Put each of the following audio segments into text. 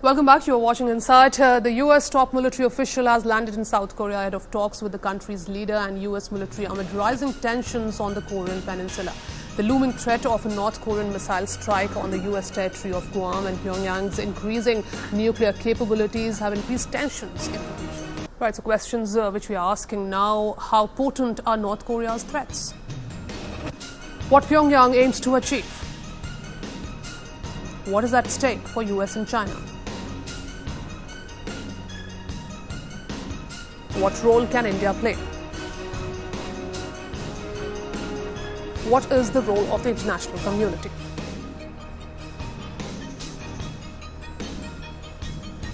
Welcome back. You're watching Inside. The U.S. top military official has landed in South Korea ahead of talks with the country's leader and U.S. military amid rising tensions on the Korean peninsula. The looming threat of a North Korean missile strike on the U.S. territory of Guam and Pyongyang's increasing nuclear capabilities have increased tensions in the region. Right, so questions which we are asking now: how potent are North Korea's threats? What Pyongyang aims to achieve? What is at stake for U.S. and China? What role can India play? What is the role of the international community?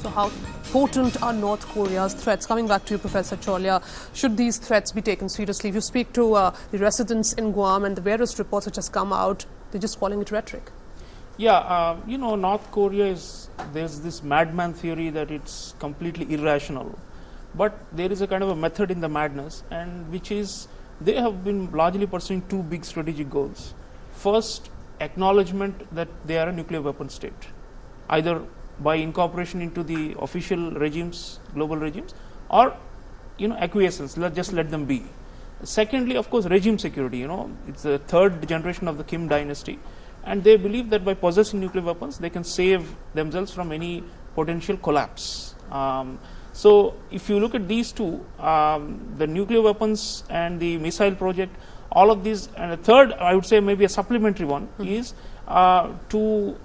So how potent are North Korea's threats? Coming back to you, Professor Chaulia, should these threats be taken seriously? If you speak to the residents in Guam and the various reports which has come out, they're just calling it rhetoric. Yeah, North Korea there's this madman theory that it's completely irrational. But there is a kind of a method in the madness, and which is they have been largely pursuing two big strategic goals. First, acknowledgement that they are a nuclear weapon state, either by incorporation into the official regimes, global regimes, or acquiescence, just let them be. Secondly, of course, regime security. It's the third generation of the Kim dynasty, and they believe that by possessing nuclear weapons, they can save themselves from any potential collapse. So, if you look at these two, the nuclear weapons and the missile project, all of these, and a third, I would say maybe a supplementary one, is to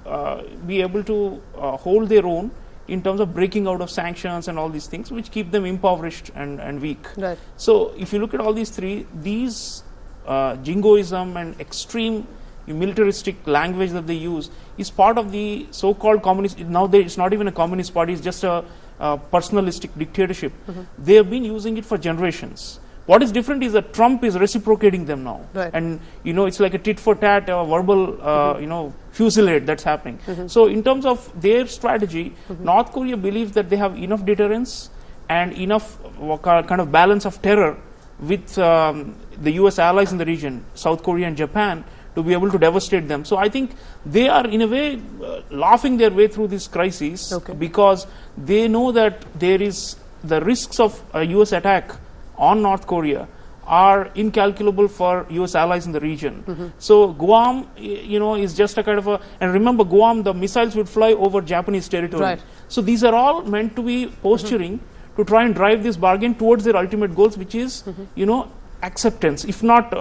be able to hold their own in terms of breaking out of sanctions and all these things, which keep them impoverished and weak. Right. So, if you look at all these three, these jingoism and extreme militaristic language that they use is part of the so-called communist. Now, it's not even a communist party; it's just a personalistic dictatorship. They have been using it for generations. What is different is that Trump is reciprocating them now, right. And it's like a tit for tat, a verbal fusillade that's happening. So in terms of their strategy, North Korea believes that they have enough deterrence and enough kind of balance of terror with the US allies in the region, South Korea and Japan, to be able to devastate them. So I think they are in a way laughing their way through this crisis, because they know that there is the risks of a US attack on North Korea are incalculable for US allies in the region. So Guam, is just a kind of and remember Guam, the missiles would fly over Japanese territory. Right. So these are all meant to be posturing to try and drive this bargain towards their ultimate goals, which is, acceptance, if not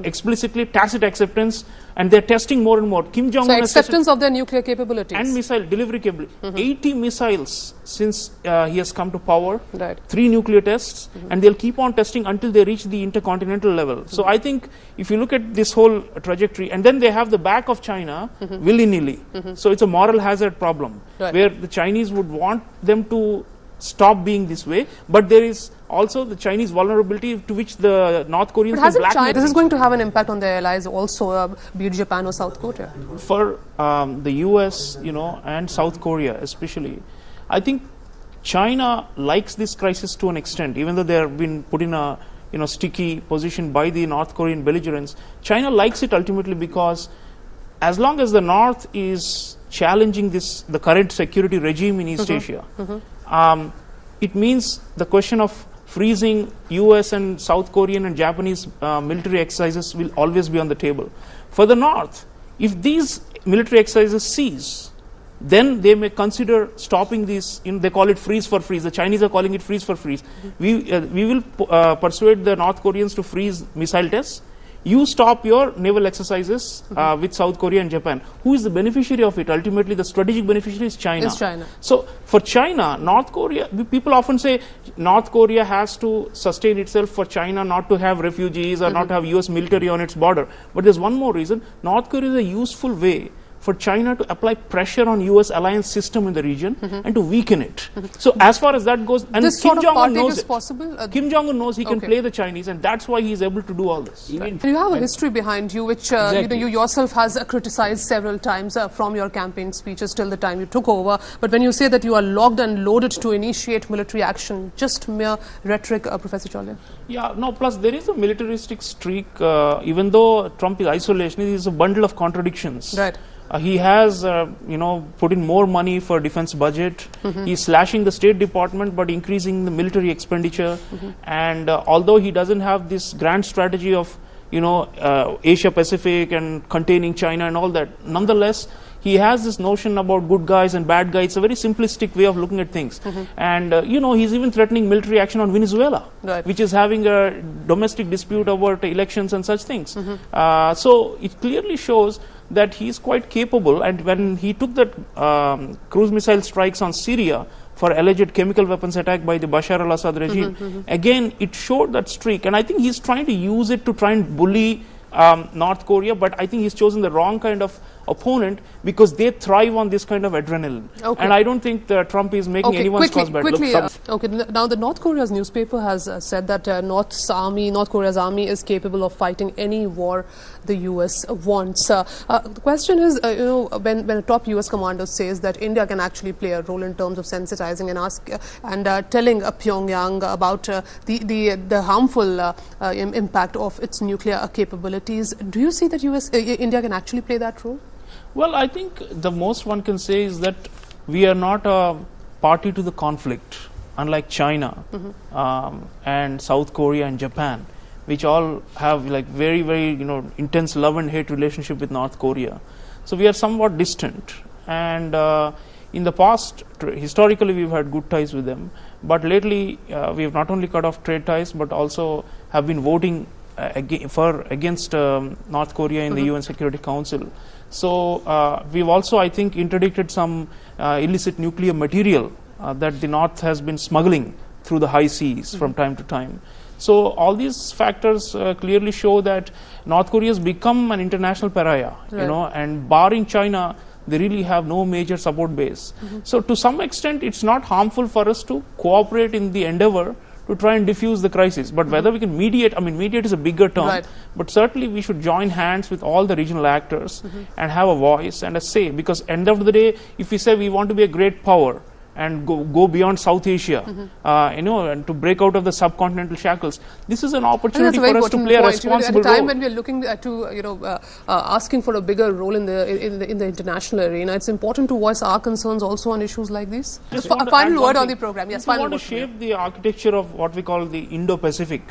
explicitly tacit acceptance, and they're testing more and more. Kim Jong-un so acceptance of their nuclear capabilities and missile delivery capability. 80 missiles since he has come to power. Right. 3 nuclear tests, and they'll keep on testing until they reach the intercontinental level. So I think if you look at this whole trajectory, and then they have the back of China willy-nilly. So it's a moral hazard problem, where the Chinese would want them to stop being this way, but there is also the Chinese vulnerability to which the North Koreans but hasn't China, this is going to have an impact on their allies also, be it Japan or South Korea. For the US, and South Korea especially, I think China likes this crisis to an extent, even though they have been put in a sticky position by the North Korean belligerents. China likes it ultimately because as long as the North is challenging the current security regime in East Asia, it means the question of freezing US and South Korean and Japanese military exercises will always be on the table. For the North, if these military exercises cease, then they may consider stopping these. They call it freeze for freeze. The Chinese are calling it freeze for freeze. We will persuade the North Koreans to freeze missile tests. You stop your naval exercises with South Korea and Japan. Who is the beneficiary of it? Ultimately, the strategic beneficiary is China. It's China. So, for China, North Korea, people often say North Korea has to sustain itself for China not to have refugees or not to have US military on its border. But there's one more reason. North Korea is a useful way for China to apply pressure on US alliance system in the region and to weaken it. So as far as that goes, and this Kim Jong-un knows is possible. Kim Jong-un knows he can play the Chinese, and that's why he is able to do all this. You have a history behind you, which you yourself has criticized several times from your campaign speeches till the time you took over. But when you say that you are locked and loaded to initiate military action, just mere rhetoric, Professor Chaulia. Yeah, no, plus there is a militaristic streak, even though Trump is isolationist, he is a bundle of contradictions. Right. He has, put in more money for defense budget. He's slashing the State Department, but increasing the military expenditure. And although he doesn't have this grand strategy of, Asia Pacific and containing China and all that, nonetheless, he has this notion about good guys and bad guys. It's a very simplistic way of looking at things. And, he's even threatening military action on Venezuela, which is having a domestic dispute about elections and such things. So it clearly shows that he is quite capable. And when he took that cruise missile strikes on Syria for alleged chemical weapons attack by the Bashar al-Assad regime, again, it showed that streak. And I think he's trying to use it to try and bully North Korea, but I think he's chosen the wrong kind of opponent because they thrive on this kind of adrenaline. And I don't think Trump is making anyone's cause bad. Now the North Korea's newspaper has said that North Korea's army is capable of fighting any war the US wants. The question is, when a top US commander says that India can actually play a role in terms of sensitizing and telling Pyongyang about the harmful impact of its nuclear capabilities, do you see that India can actually play that role? Well, I think the most one can say is that we are not a party to the conflict, unlike China and South Korea and Japan, which all have like very, very intense love and hate relationship with North Korea. So we are somewhat distant. And in the past, historically, we've had good ties with them. But lately, we have not only cut off trade ties, but also have been voting against North Korea in the UN Security Council. So we've also, I think, interdicted some illicit nuclear material that the North has been smuggling through the high seas from time to time. So all these factors clearly show that North Korea has become an international pariah, and barring China, they really have no major support base. So to some extent, it's not harmful for us to cooperate in the endeavor to try and diffuse the crisis. But whether we can mediate, mediate is a bigger term, but certainly we should join hands with all the regional actors and have a voice and a say, because end of the day, if we say we want to be a great power and go beyond South Asia, and to break out of the subcontinental shackles, this is an opportunity for us to play a responsible role. At a time when we are looking to asking for a bigger role in the international arena, it's important to voice our concerns also on issues like these. Just final word on the program. Yes, final word. We want to shape the architecture of what we call the Indo-Pacific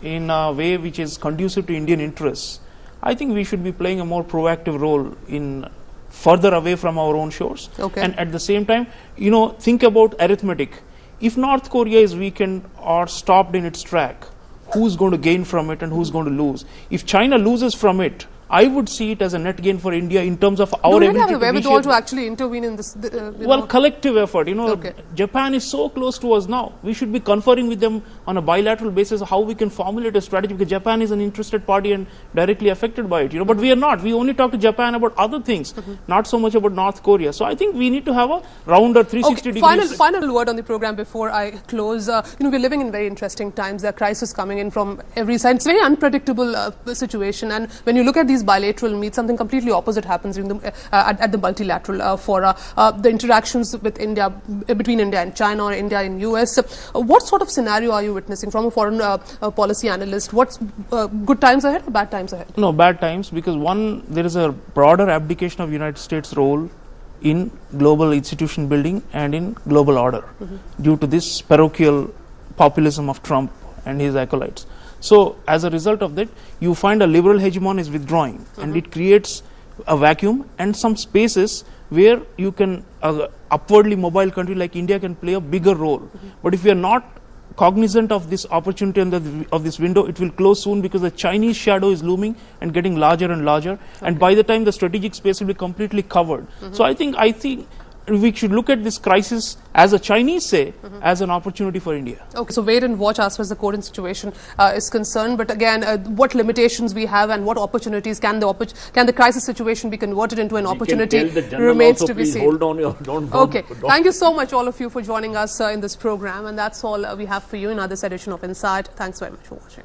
in a way which is conducive to Indian interests. I think we should be playing a more proactive role in further away from our own shores. And at the same time, think about arithmetic. If North Korea is weakened or stopped in its track, who's going to gain from it and who's going to lose? If China loses from it, I would see it as a net gain for India in terms of our ability to wherewithal to actually intervene in this. Collective effort. Japan is so close to us now. We should be conferring with them on a bilateral basis how we can formulate a strategy, because Japan is an interested party and directly affected by it. But we are not. We only talk to Japan about other things, not so much about North Korea. So I think we need to have a rounder 360 degrees. Final word on the program before I close. We're living in very interesting times. There are crises coming in from every side. It's a very unpredictable situation. And when you look at these bilateral meets, something completely opposite happens in at the multilateral fora. The interactions with India, between India and China or India and US. What sort of scenario are you witnessing from a foreign policy analyst? What's good times ahead or bad times ahead? No, bad times, because one, there is a broader abdication of United States role in global institution building and in global order due to this parochial populism of Trump and his acolytes. So as a result of that, you find a liberal hegemon is withdrawing, and it creates a vacuum and some spaces where you can, upwardly mobile country like India can play a bigger role. But if we are not cognizant of this opportunity and of this window, it will close soon, because the Chinese shadow is looming and getting larger and larger. And by the time the strategic space will be completely covered. So I think we should look at this crisis, as a Chinese say, as an opportunity for India. So wait and watch as far as the Korean situation is concerned. But again, what limitations we have and what opportunities can the crisis situation be converted into an opportunity remains to be seen. Hold on, don't Thank you so much, all of you, for joining us in this program. And that's all we have for you in this edition of Insight. Thanks very much for watching.